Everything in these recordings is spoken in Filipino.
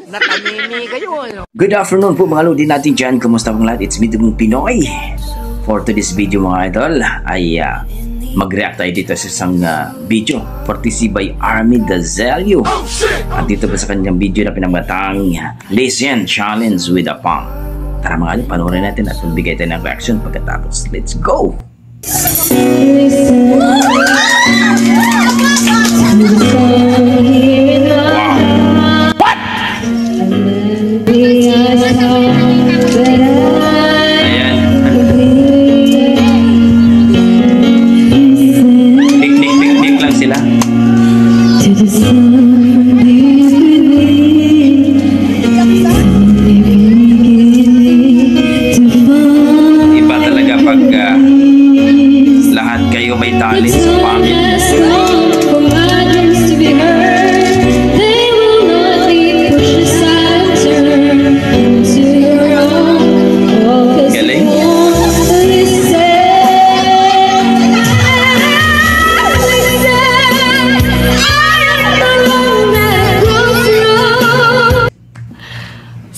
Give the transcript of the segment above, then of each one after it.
nakanini kayo. Good afternoon po mga lodi natin dyan. Kumusta pong lahat? It's me, Dugong Pinoy. For today's video mga idol ay mag-react tayo dito sa isang video courtesy by Army Dazelio. At dito po sa kanyang video na pinagmatang Listen Challenge with a Pump. Tara mga idol, panoorin natin at magbigay tayo ng reaction pagkatapos. Let's go!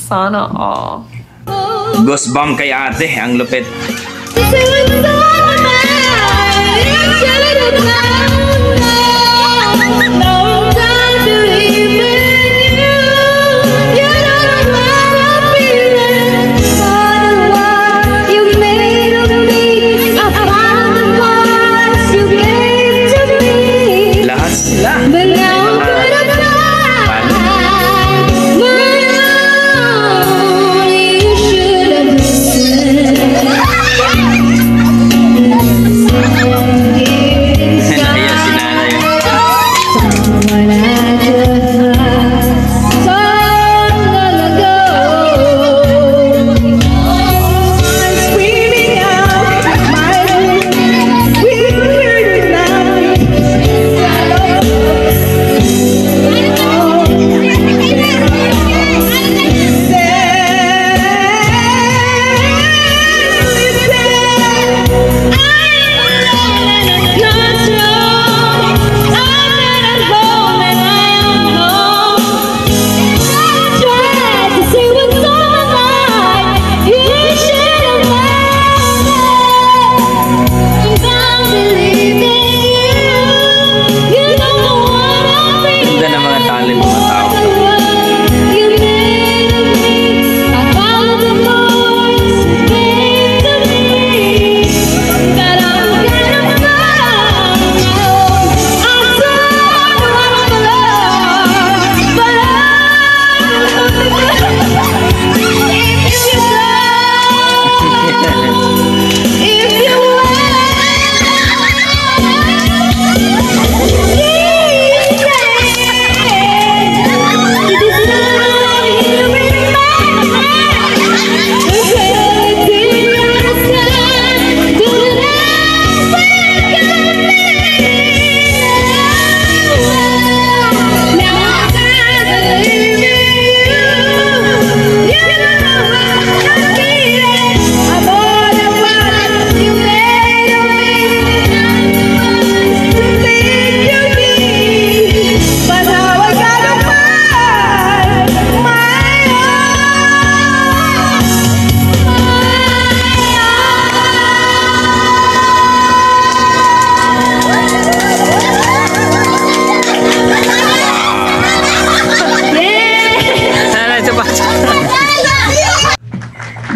Sana all. Goosebump kay ate, ang lupit. Lahat sila.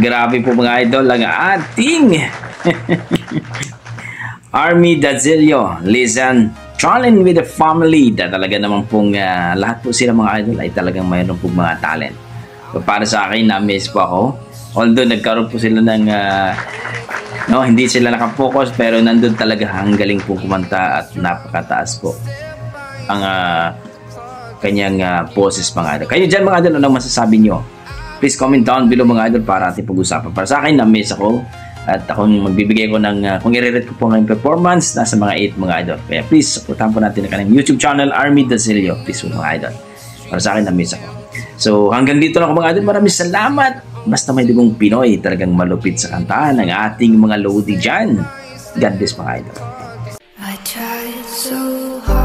Grabe po mga idol ang ating Army Dazelio Listen Challenge with the Family. Talaga naman pong lahat po sila mga idol ay talagang mayroon pong mga talent. So, para sa akin, na-miss po ako. Although nagkaroon po sila ng hindi sila nakapokus, pero nandun talaga ang galing po kumanta at napakataas po ang kanyang poses mga idol. Kayo dyan mga idol, anong masasabi nyo? Please comment down below mga idol para ating pag-usapan. Para sa akin, na-miss ako. At akong magbibigay ko ng, kung i-rate ko po ng performance, nasa mga 8 mga idol. Kaya please, supportahan po natin ang kanyang YouTube channel, Army Dazelio. Please po mga idol. Para sa akin, na-miss ako. So, hanggang dito lang ako mga idol. Maraming salamat. Basta may Dugong Pinoy, talagang malupit sa kantahan ng ating mga lodi dyan. God bless mga idol. I tried so hard.